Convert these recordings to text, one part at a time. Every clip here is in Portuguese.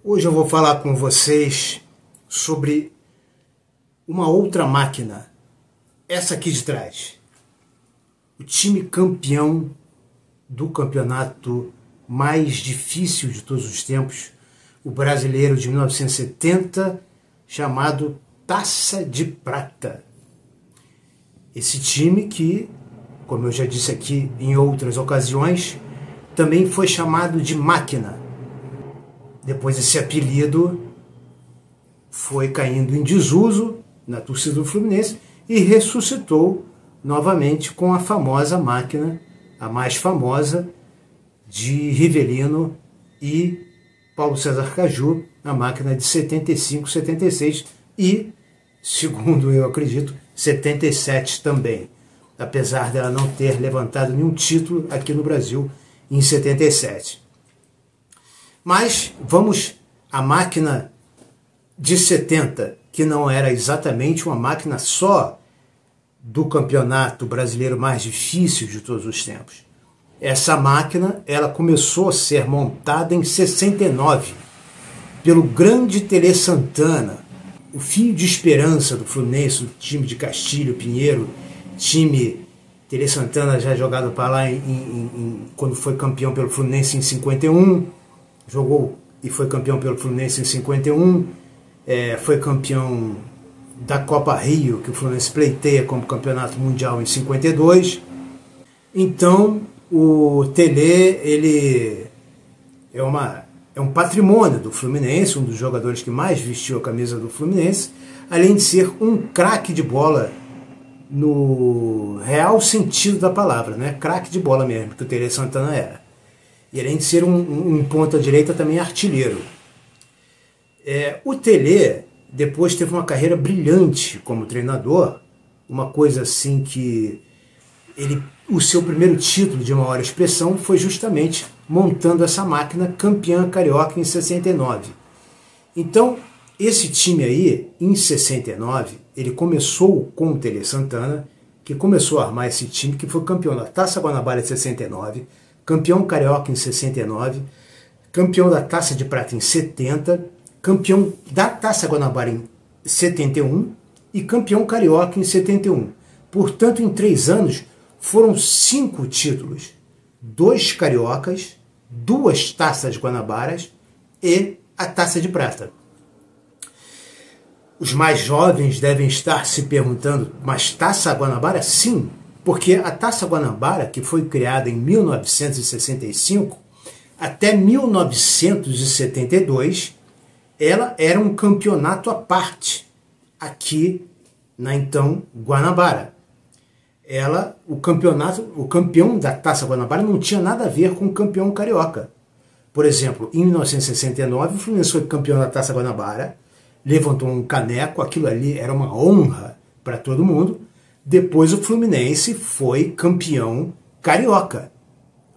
Hoje eu vou falar com vocês sobre uma outra máquina, essa aqui de trás. O time campeão do campeonato mais difícil de todos os tempos, o brasileiro de 1970, chamado Taça de Prata. Esse time que, como eu já disse aqui em outras ocasiões, também foi chamado de Máquina. Depois esse apelido foi caindo em desuso na torcida do Fluminense e ressuscitou novamente com a famosa máquina, a mais famosa, de Rivelino e Paulo César Caju, a máquina de 75, 76 e, segundo eu acredito, 77 também, apesar dela não ter levantado nenhum título aqui no Brasil em 77. Mas vamos à máquina de 70, que não era exatamente uma máquina só do campeonato brasileiro mais difícil de todos os tempos. Essa máquina ela começou a ser montada em 69 pelo grande Tele Santana, o fio de esperança do Fluminense, o time de Castilho, Pinheiro, time Tele Santana já jogado para lá quando foi campeão pelo Fluminense em 51, jogou e foi campeão pelo Fluminense em 51, foi campeão da Copa Rio, que o Fluminense pleiteia como campeonato mundial em 52. Então o Tele ele é um patrimônio do Fluminense, um dos jogadores que mais vestiu a camisa do Fluminense, além de ser um craque de bola no real sentido da palavra, né? Craque de bola mesmo, que o Tele Santana era. E além de ser um ponta-direita também artilheiro. O Tele depois teve uma carreira brilhante como treinador, uma coisa assim que o seu primeiro título de maior expressão foi justamente montando essa máquina campeã carioca em 69. Então, esse time aí, em 69, ele começou com o Tele Santana, que começou a armar esse time, que foi campeão da Taça Guanabara em 69, campeão carioca em 69, campeão da Taça de Prata em 70, campeão da Taça Guanabara em 71 e campeão carioca em 71. Portanto, em 3 anos, foram 5 títulos, 2 cariocas, 2 Taças Guanabaras e a Taça de Prata. Os mais jovens devem estar se perguntando, mas Taça Guanabara? Sim, porque a Taça Guanabara, que foi criada em 1965, até 1972, ela era um campeonato à parte, aqui na então Guanabara. O campeão da Taça Guanabara não tinha nada a ver com o campeão carioca. Por exemplo, em 1969, o Fluminense foi campeão da Taça Guanabara, levantou um caneco, aquilo ali era uma honra para todo mundo. Depois o Fluminense foi campeão carioca,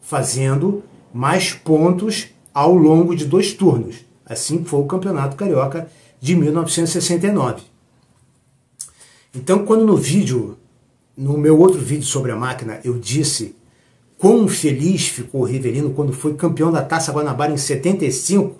fazendo mais pontos ao longo de 2 turnos. Assim foi o campeonato carioca de 1969. Então, quando no meu outro vídeo sobre a máquina, eu disse quão feliz ficou o Rivelino quando foi campeão da Taça Guanabara em 75,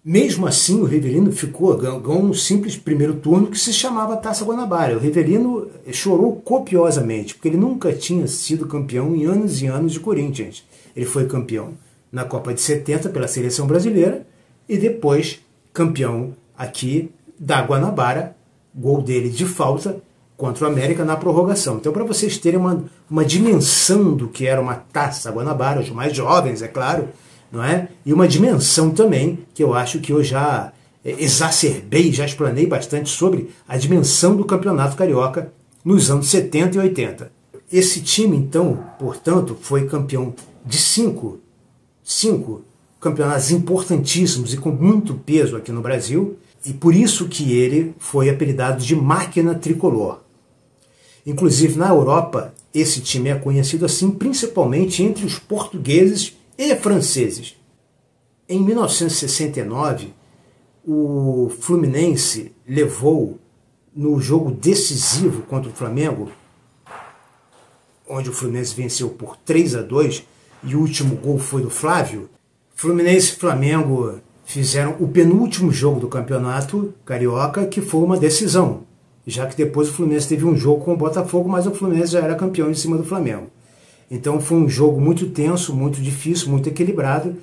mesmo assim o Rivelino ganhou um simples primeiro turno que se chamava Taça Guanabara. O Rivelino chorou copiosamente, porque ele nunca tinha sido campeão em anos e anos de Corinthians. Ele foi campeão na Copa de 70 pela seleção brasileira e depois campeão aqui da Guanabara, gol dele de falta contra o América na prorrogação. Então, para vocês terem uma dimensão do que era uma Taça Guanabara, os mais jovens, é claro, não é? E uma dimensão também que eu acho que eu já exacerbei, já explanei bastante sobre a dimensão do campeonato carioca nos anos 70 e 80. Esse time, então, portanto, foi campeão de 5 campeonatos importantíssimos e com muito peso aqui no Brasil, e por isso que ele foi apelidado de Máquina Tricolor. Inclusive, na Europa, esse time é conhecido assim principalmente entre os portugueses e franceses. Em 1969, o Fluminense levou no jogo decisivo contra o Flamengo, onde o Fluminense venceu por 3-2 e o último gol foi do Flávio. Fluminense e Flamengo fizeram o penúltimo jogo do campeonato carioca, que foi uma decisão, já que depois o Fluminense teve um jogo com o Botafogo, mas o Fluminense já era campeão em cima do Flamengo. Então foi um jogo muito tenso, muito difícil, muito equilibrado.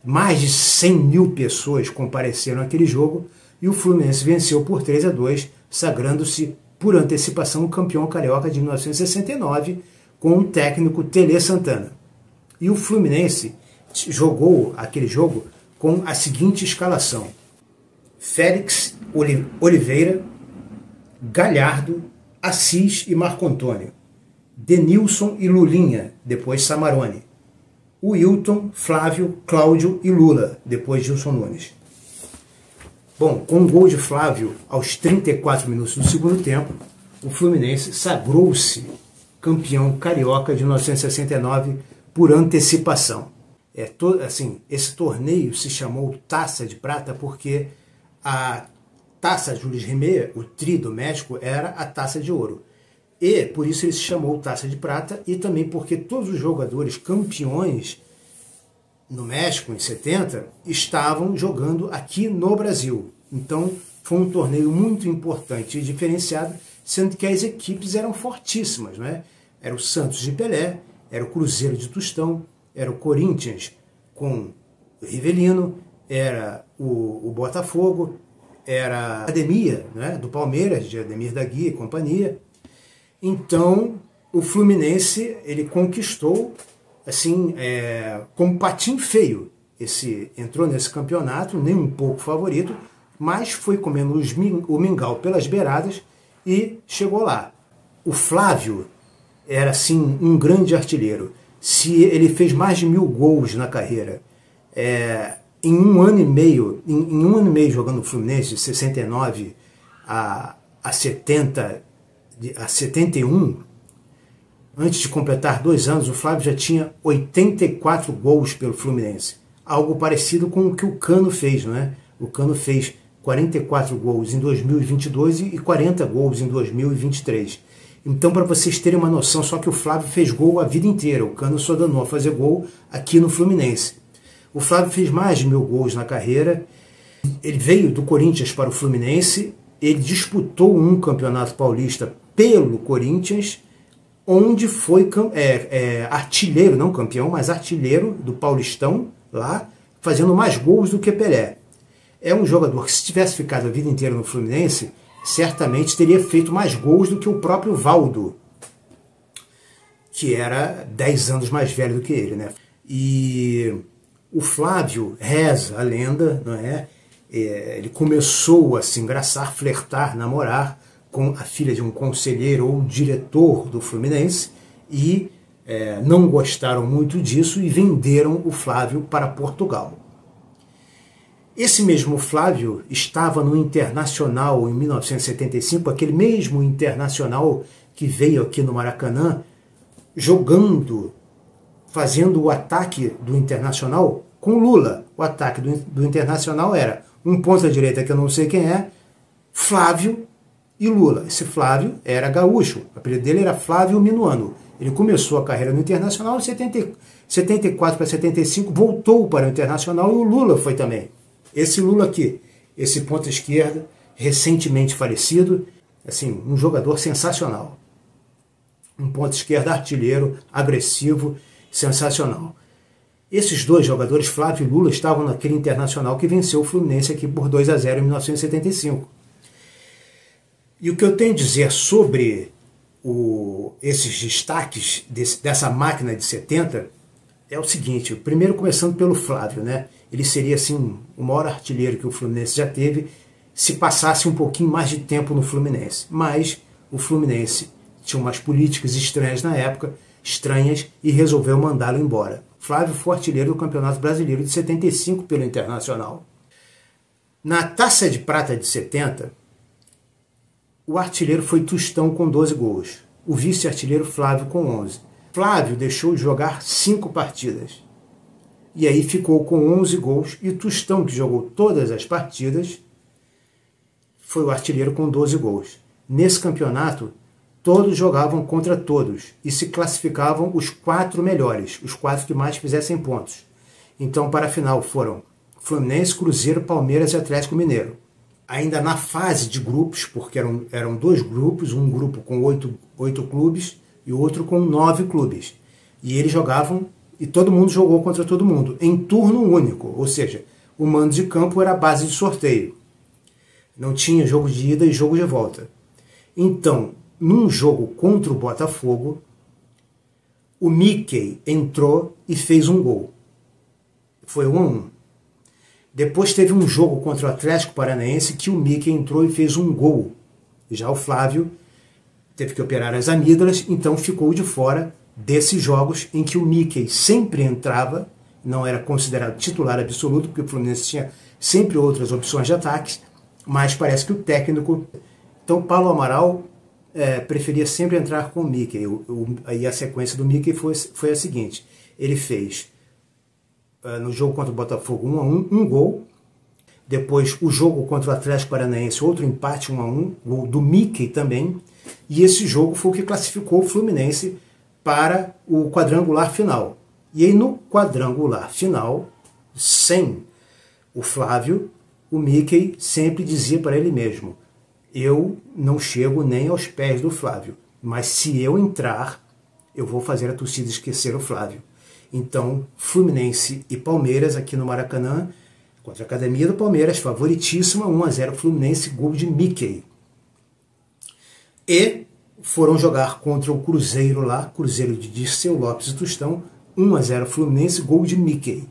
Mais de 100 mil pessoas compareceram àquele jogo e o Fluminense venceu por 3-2, sagrando-se por antecipação campeão carioca de 1969 com o técnico Tele Santana. E o Fluminense jogou aquele jogo com a seguinte escalação: Félix, Oliveira, Galhardo, Assis e Marco Antônio, Denilson e Lulinha, depois Samarone, Wilton, Flávio, Cláudio e Lula, depois Gilson Nunes. Bom, com o gol de Flávio aos 34 minutos do segundo tempo, o Fluminense sagrou-se campeão carioca de 1969 por antecipação. Esse torneio se chamou Taça de Prata porque a Taça Jules Rimet, o tri do México, era a Taça de Ouro. E por isso ele se chamou Taça de Prata, e também porque todos os jogadores campeões no México, em 70, estavam jogando aqui no Brasil. Então foi um torneio muito importante e diferenciado, sendo que as equipes eram fortíssimas, né? Era o Santos de Pelé, era o Cruzeiro de Tostão, era o Corinthians com o Rivelino, era o Botafogo, era a Academia, né, do Palmeiras, de Ademir da Guia e companhia. Então o Fluminense ele conquistou assim, como patinho feio. Entrou nesse campeonato, nem um pouco favorito, mas foi comendo o mingau pelas beiradas e chegou lá. O Flávio era assim um grande artilheiro. Se ele fez mais de 1000 gols na carreira, em um ano e meio, em um ano e meio jogando no Fluminense, de 69 a 71, antes de completar 2 anos, o Flávio já tinha 84 gols pelo Fluminense. Algo parecido com o que o Cano fez, não é? O Cano fez 44 gols em 2022 e 40 gols em 2023. Então, para vocês terem uma noção, só que o Flávio fez gol a vida inteira. O Cano só danou a fazer gol aqui no Fluminense. O Flávio fez mais de 1000 gols na carreira. Ele veio do Corinthians para o Fluminense. Ele disputou um campeonato paulista pelo Corinthians, onde foi artilheiro, não campeão, mas artilheiro do Paulistão, lá, fazendo mais gols do que Pelé. É um jogador que, se tivesse ficado a vida inteira no Fluminense, certamente teria feito mais gols do que o próprio Valdo, que era 10 anos mais velho do que ele, né? E o Flávio, reza a lenda, não é? Ele começou a se engraçar, flertar, namorar com a filha de um conselheiro ou diretor do Fluminense e não gostaram muito disso e venderam o Flávio para Portugal. Esse mesmo Flávio estava no Internacional em 1975, aquele mesmo Internacional que veio aqui no Maracanã, jogando, fazendo o ataque do Internacional com Lula. O ataque do Internacional era um ponta-direita que eu não sei quem é, Flávio e Lula. Esse Flávio era gaúcho, o apelido dele era Flávio Minuano. Ele começou a carreira no Internacional em 74 para 75, voltou para o Internacional e o Lula foi também. Esse Lula aqui, esse ponta esquerda, recentemente falecido, assim, um jogador sensacional. Um ponta esquerda artilheiro, agressivo, sensacional. Esses dois jogadores, Flávio e Lula, estavam naquele Internacional que venceu o Fluminense aqui por 2-0 em 1975. E o que eu tenho a dizer sobre esses destaques dessa máquina de 70 é o seguinte: primeiro começando pelo Flávio, né? Ele seria assim o maior artilheiro que o Fluminense já teve se passasse um pouquinho mais de tempo no Fluminense. Mas o Fluminense tinha umas políticas estranhas na época, e resolveu mandá-lo embora. Flávio foi artilheiro do Campeonato Brasileiro de 75 pelo Internacional. Na Taça de Prata de 70, o artilheiro foi Tostão com 12 gols. O vice-artilheiro Flávio com 11. Flávio deixou de jogar 5 partidas. E aí ficou com 11 gols. E Tostão, que jogou todas as partidas, foi o artilheiro com 12 gols. Nesse campeonato, todos jogavam contra todos. E se classificavam os 4 melhores. Os 4 que mais fizessem pontos. Então, para a final foram Fluminense, Cruzeiro, Palmeiras e Atlético Mineiro. Ainda na fase de grupos, porque eram dois grupos, um grupo com 8 clubes e outro com 9 clubes. E eles jogavam, e todo mundo jogou contra todo mundo, em turno único, ou seja, o mando de campo era a base de sorteio. Não tinha jogo de ida e jogo de volta. Então, num jogo contra o Botafogo, o Mickey entrou e fez um gol. Foi 1-1. Depois teve um jogo contra o Atlético Paranaense que o Mickey entrou e fez um gol. Já o Flávio teve que operar as amígdalas, então ficou de fora desses jogos em que o Mickey sempre entrava, não era considerado titular absoluto, porque o Fluminense tinha sempre outras opções de ataques, mas parece que o técnico... Então Paulo Amaral preferia sempre entrar com o Mickey. Aí a sequência do Mickey foi a seguinte: ele fez no jogo contra o Botafogo 1-1, um gol. Depois o jogo contra o Atlético Paranaense, outro empate 1-1, gol do Mickey também. E esse jogo foi o que classificou o Fluminense para o quadrangular final. E aí no quadrangular final, sem o Flávio, o Mickey sempre dizia para ele mesmo: eu não chego nem aos pés do Flávio, mas se eu entrar, eu vou fazer a torcida esquecer o Flávio. Então, Fluminense e Palmeiras aqui no Maracanã, contra a Academia do Palmeiras, favoritíssima, 1-0 Fluminense, gol de Mickey. E foram jogar contra o Cruzeiro lá, Cruzeiro de Dirceu Lopes e Tostão, 1-0 Fluminense, gol de Mickey.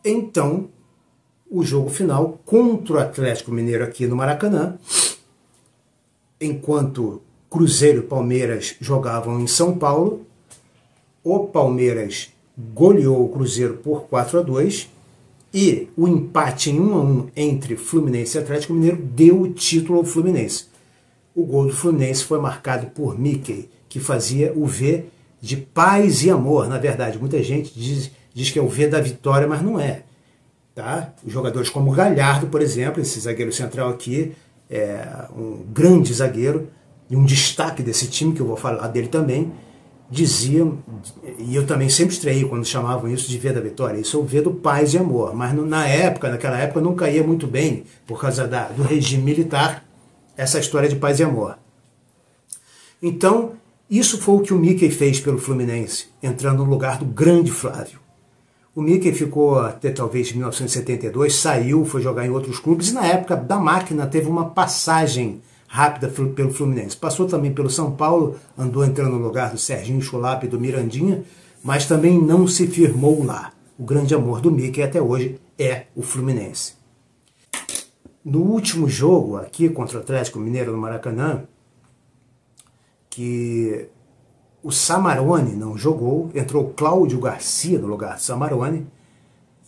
Então, o jogo final contra o Atlético Mineiro aqui no Maracanã, enquanto Cruzeiro e Palmeiras jogavam em São Paulo, o Palmeiras goleou o Cruzeiro por 4-2 e o empate em 1-1 entre Fluminense e Atlético Mineiro deu o título ao Fluminense. O gol do Fluminense foi marcado por Mickey, que fazia o V de paz e amor. Na verdade, muita gente diz que é o V da vitória, mas não é. Tá? Os jogadores como Galhardo, por exemplo, esse zagueiro central aqui, é um grande zagueiro e um destaque desse time, que eu vou falar dele também, diziam, e eu também sempre estranhei quando chamavam isso de V da vitória, isso é o V do paz e amor, mas naquela época não caía muito bem, por causa do regime militar, essa história de paz e amor. Então, isso foi o que o Mickey fez pelo Fluminense, entrando no lugar do grande Flávio. O Mickey ficou até talvez 1972, saiu, foi jogar em outros clubes, e na época da máquina teve uma passagem rápida pelo Fluminense. Passou também pelo São Paulo, andou entrando no lugar do Serginho Chulapa e do Mirandinha, mas também não se firmou lá. O grande amor do Mickey até hoje é o Fluminense. No último jogo aqui contra o Atlético Mineiro no Maracanã, que o Samarone não jogou, entrou o Cláudio Garcia no lugar do Samarone,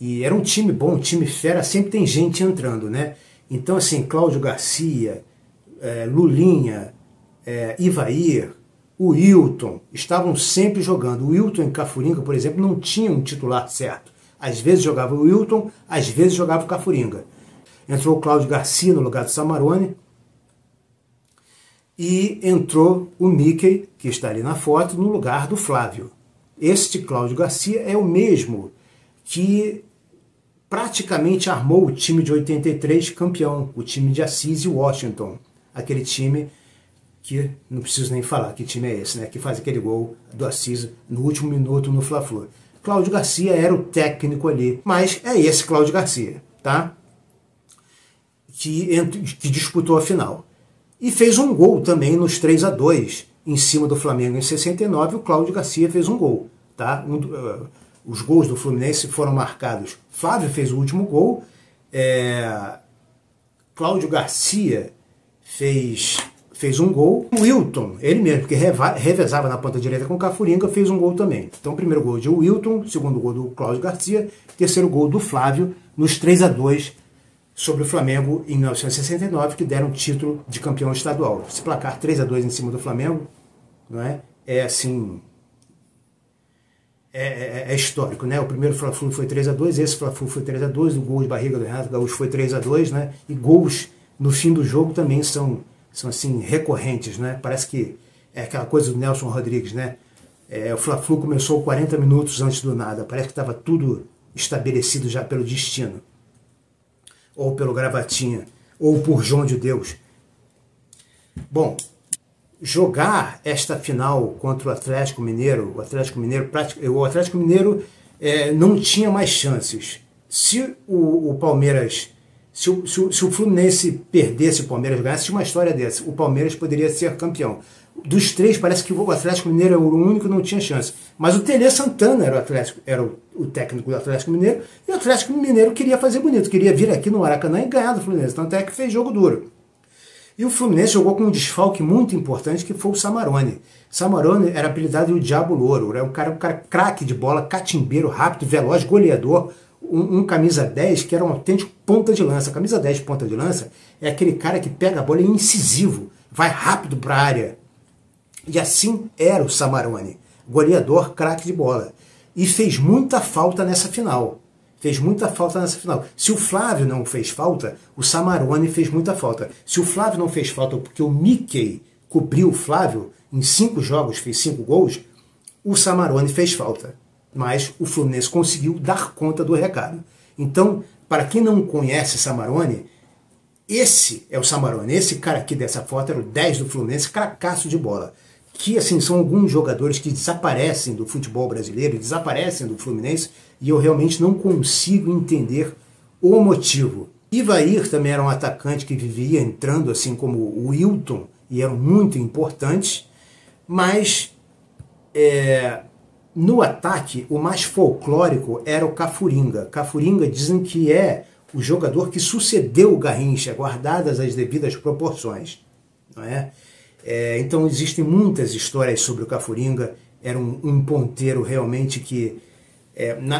e era um time bom, um time fera, sempre tem gente entrando, né? Então assim, Cláudio Garcia, Lulinha, Ivair, o Wilton, estavam sempre jogando. O Wilton em Cafuringa, por exemplo, não tinha um titular certo. Às vezes jogava o Wilton, às vezes jogava o Cafuringa. Entrou o Cláudio Garcia no lugar do Samarone, e entrou o Mickey, que está ali na foto, no lugar do Flávio. Este Cláudio Garcia é o mesmo que praticamente armou o time de 83 campeão, o time de Assis e Washington. Aquele time que, não preciso nem falar que time é esse, né? Que faz aquele gol do Assis no último minuto no Fla-Flu. Cláudio Garcia era o técnico ali, mas é esse Cláudio Garcia, tá? Que disputou a final. E fez um gol também nos 3-2 em cima do Flamengo em 69, o Cláudio Garcia fez um gol, tá? Os gols do Fluminense foram marcados. Flávio fez o último gol, Cláudio Garcia fez um gol. O Wilton, ele mesmo, que revezava na ponta direita com o Cafuringa, fez um gol também. Então, primeiro gol de Wilton, segundo gol do Cláudio Garcia, terceiro gol do Flávio, nos 3-2 sobre o Flamengo em 1969, que deram o título de campeão estadual. Esse placar 3-2 em cima do Flamengo, não é? É assim... É histórico, né? O primeiro Fla-Flu foi 3-2, esse Fla-Flu foi 3-2, o gol de barriga do Renato Gaúcho foi 3-2, né? E gols no fim do jogo também são assim, recorrentes, né? Parece que é aquela coisa do Nelson Rodrigues, né? O Fla-Flu começou 40 minutos antes do nada, parece que estava tudo estabelecido já pelo destino. ou pelo Gravatinha, ou por João de Deus. Bom, jogar esta final contra o Atlético Mineiro, o Atlético Mineiro não tinha mais chances. Se o Palmeiras, se o Fluminense perdesse, o Palmeiras ganhasse, tinha uma história dessa, o Palmeiras poderia ser campeão. Dos três, parece que o Atlético Mineiro era o único que não tinha chance. Mas o Tele Santana era o técnico do Atlético Mineiro, e o Atlético Mineiro queria fazer bonito, queria vir aqui no Maracanã e ganhar do Fluminense, tanto é que fez jogo duro. E o Fluminense jogou com um desfalque muito importante, que foi o Samarone. Samarone era apelidado de o Diabo Louro, era um cara craque de bola, catimbeiro, rápido, veloz, goleador, um camisa 10 que era um autêntico ponta de lança. Camisa 10 ponta de lança é aquele cara que pega a bola e é incisivo, vai rápido para a área. E assim era o Samarone, goleador, craque de bola. E fez muita falta nessa final. Fez muita falta nessa final. Se o Flávio não fez falta, o Samarone fez muita falta. Se o Flávio não fez falta porque o Mickey cobriu o Flávio em 5 jogos, fez 5 gols, o Samarone fez falta. Mas o Fluminense conseguiu dar conta do recado. Então, para quem não conhece Samarone, esse é o Samarone. Esse cara aqui dessa foto era o 10 do Fluminense, cracaço de bola. Que assim são alguns jogadores que desaparecem do futebol brasileiro, desaparecem do Fluminense, e eu realmente não consigo entender o motivo. Ivair também era um atacante que vivia entrando, assim como o Wilton, e eram muito importantes, mas no ataque o mais folclórico era o Cafuringa. Cafuringa dizem que é o jogador que sucedeu o Garrincha, guardadas as devidas proporções, não é? Então existem muitas histórias sobre o Cafuringa. Era um ponteiro realmente que,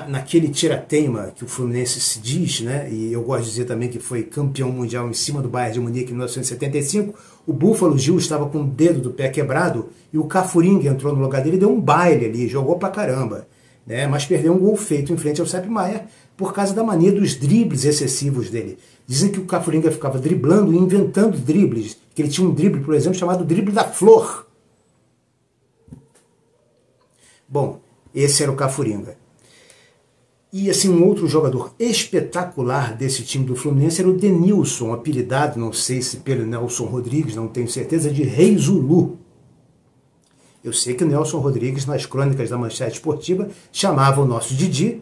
naquele tira-teima que o Fluminense se diz, né, e eu gosto de dizer também que foi campeão mundial em cima do Bayern de Munique em 1975, o Búfalo Gil estava com o dedo do pé quebrado e o Cafuringa entrou no lugar dele e deu um baile ali, jogou pra caramba, né, mas perdeu um gol feito em frente ao Sepp Maier por causa da mania dos dribles excessivos dele. Dizem que o Cafuringa ficava driblando e inventando dribles, que ele tinha um drible, por exemplo, chamado drible da flor. Bom, esse era o Cafuringa. E assim, um outro jogador espetacular desse time do Fluminense era o Denilson, apelidado, não sei se pelo Nelson Rodrigues, não tenho certeza, de Rei Zulu. Eu sei que o Nelson Rodrigues, nas crônicas da Manchete Esportiva, chamava o nosso Didi,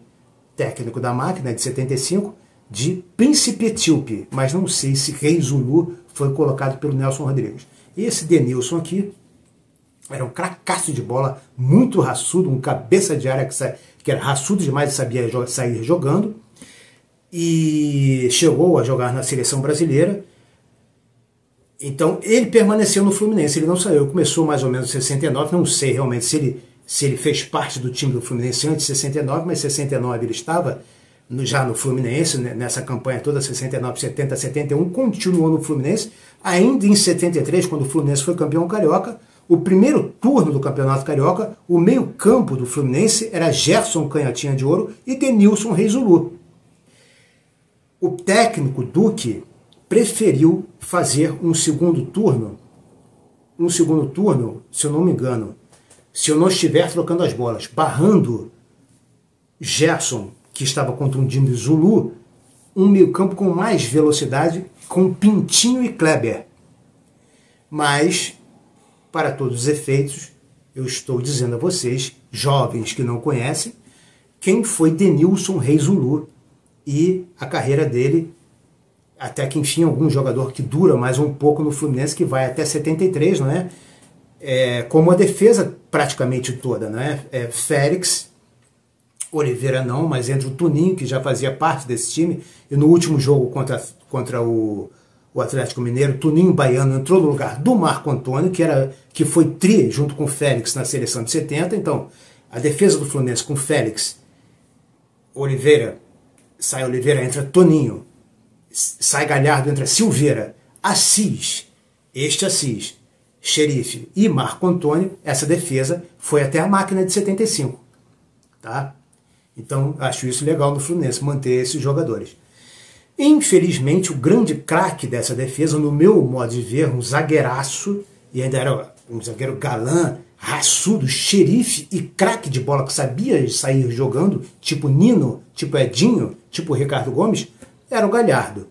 técnico da máquina de 75, de Príncipe Etíope, mas não sei se Rei Zulu foi colocado pelo Nelson Rodrigues. Esse Denilson aqui era um cracaço de bola, muito raçudo, um cabeça de área que era raçudo demais e sabia sair jogando, e chegou a jogar na seleção brasileira. Então ele permaneceu no Fluminense, ele não saiu, começou mais ou menos em 69, não sei realmente se ele fez parte do time do Fluminense antes de 69, mas em 69 ele estava já no Fluminense, nessa campanha toda, 69, 70, 71, continuou no Fluminense. Ainda em 73, quando o Fluminense foi campeão carioca, o primeiro turno do Campeonato Carioca, o meio-campo do Fluminense era Gerson Canhotinha de Ouro e Denilson Rei Zulu. O técnico Duque preferiu fazer um segundo turno, se eu não me engano, se eu não estiver trocando as bolas, barrando Gerson, que estava contundindo Zulu, um meio-campo com mais velocidade, com Pintinho e Kleber. Mas, para todos os efeitos, eu estou dizendo a vocês, jovens que não conhecem, quem foi Denilson Rei Zulu e a carreira dele, até que enfim algum jogador que dura mais um pouco no Fluminense, que vai até 73, não é? Como a defesa praticamente toda, não é? Félix, Oliveira não, mas entra o Tuninho, que já fazia parte desse time, e no último jogo contra o Atlético Mineiro, Tuninho Baiano entrou no lugar do Marco Antônio, que foi tri junto com o Félix na seleção de 70. Então, a defesa do Fluminense com Félix, Oliveira, entra Toninho, sai Galhardo, entra Silveira, Assis, Xerife e Marco Antônio. Essa defesa foi até a máquina de 75, tá? Então, acho isso legal no Fluminense, manter esses jogadores. Infelizmente, o grande craque dessa defesa, no meu modo de ver, um zagueiraço, e ainda era um zagueiro galã, raçudo, xerife e craque de bola que sabia sair jogando, tipo Nino, tipo Edinho, tipo Ricardo Gomes, era o Galhardo.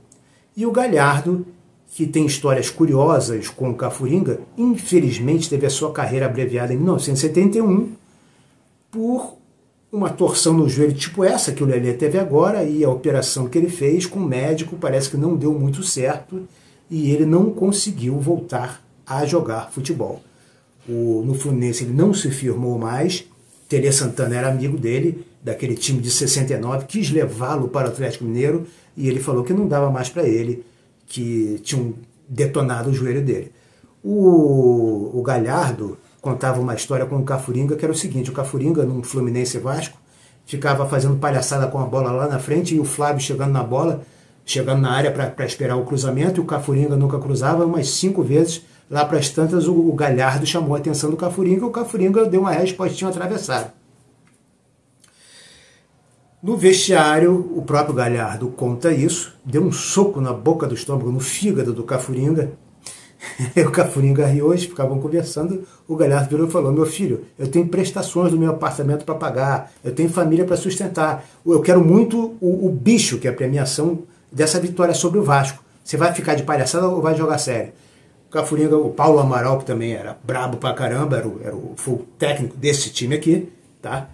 E o Galhardo, que tem histórias curiosas com o Cafuringa, infelizmente teve a sua carreira abreviada em 1971 por uma torção no joelho tipo essa que o Lelê teve agora, e a operação que ele fez com o médico parece que não deu muito certo e ele não conseguiu voltar a jogar futebol. No Fluminense ele não se firmou mais. Tele Santana era amigo dele, daquele time de 69, quis levá-lo para o Atlético Mineiro e ele falou que não dava mais para ele, que tinham detonado o joelho dele. O Galhardo contava uma história com o Cafuringa que era o seguinte: o Cafuringa, num Fluminense Vasco, ficava fazendo palhaçada com a bola lá na frente e o Flávio chegando na bola, chegando na área para esperar o cruzamento, e o Cafuringa nunca cruzava. Umas 5 vezes, lá para as tantas, o Galhardo chamou a atenção do Cafuringa e o Cafuringa deu uma respostinha atravessada. No vestiário, o próprio Galhardo conta isso, deu um soco na boca do estômago, no fígado do Cafuringa. O Cafuringa riu, eles ficavam conversando, o Galhardo virou e falou: meu filho, eu tenho prestações do meu apartamento para pagar, eu tenho família para sustentar, eu quero muito o bicho, que é a premiação dessa vitória sobre o Vasco. Você vai ficar de palhaçada ou vai jogar sério? O Cafuringa, o Paulo Amaral, que também era brabo pra caramba, foi o técnico desse time aqui, tá?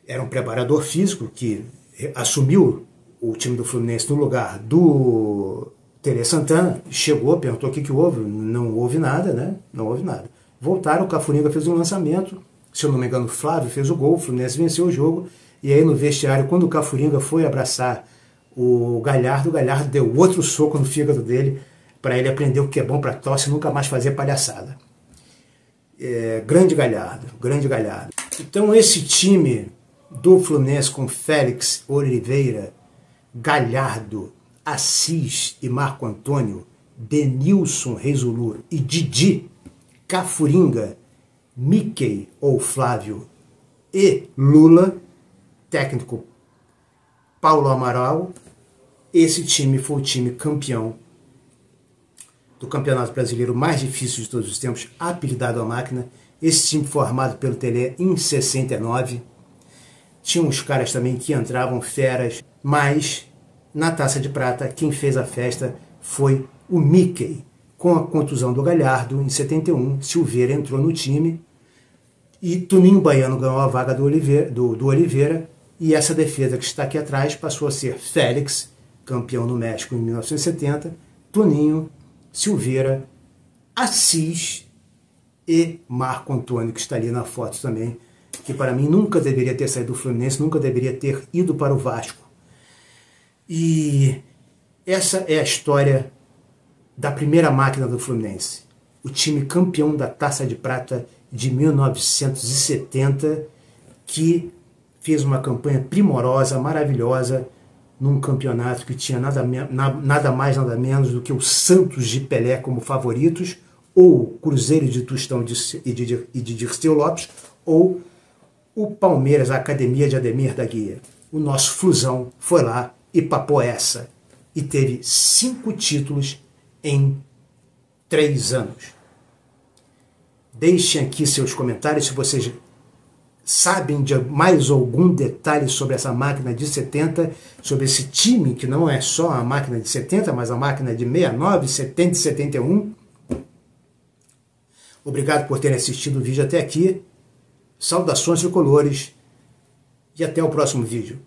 Era um preparador físico que assumiu o time do Fluminense no lugar do Tele Santana, chegou, perguntou o que houve, não houve nada, né? Não houve nada. Voltaram, o Cafuringa fez um lançamento, se eu não me engano o Flávio fez o gol, o Fluminense venceu o jogo, e aí no vestiário, quando o Cafuringa foi abraçar o Galhardo deu outro soco no fígado dele, para ele aprender o que é bom para tosse e nunca mais fazer palhaçada. Grande Galhardo, grande Galhardo. Então esse time do Fluminense com Félix Oliveira, Galhardo, Assis e Marco Antônio, Denilson Rezulur e Didi, Cafuringa, Mickey ou Flávio e Lula, técnico Paulo Amaral, esse time foi o time campeão do Campeonato Brasileiro mais difícil de todos os tempos, apelidado a Máquina. Esse time formado pelo Tele em 69. Tinha uns caras também que entravam feras, mas na Taça de Prata quem fez a festa foi o Mickey. Com a contusão do Galhardo, em 71, Silveira entrou no time e Toninho Baiano ganhou a vaga do Oliveira, e essa defesa que está aqui atrás passou a ser Félix, campeão no México em 1970, Toninho, Silveira, Assis e Marco Antônio, que está ali na foto também, que para mim nunca deveria ter saído do Fluminense, nunca deveria ter ido para o Vasco. E essa é a história da primeira máquina do Fluminense, o time campeão da Taça de Prata de 1970, que fez uma campanha primorosa, maravilhosa, num campeonato que tinha nada mais, nada menos do que o Santos de Pelé como favoritos, ou Cruzeiro de Tostão e de Dirceu Lopes, ou o Palmeiras, a Academia de Ademir da Guia. O nosso Flusão foi lá e papou essa, e teve 5 títulos em 3 anos. Deixem aqui seus comentários se vocês sabem de mais algum detalhe sobre essa máquina de 70, sobre esse time que não é só a máquina de 70, mas a máquina de 69, 70 e 71. Obrigado por terem assistido o vídeo até aqui. Saudações tricolores e até o próximo vídeo.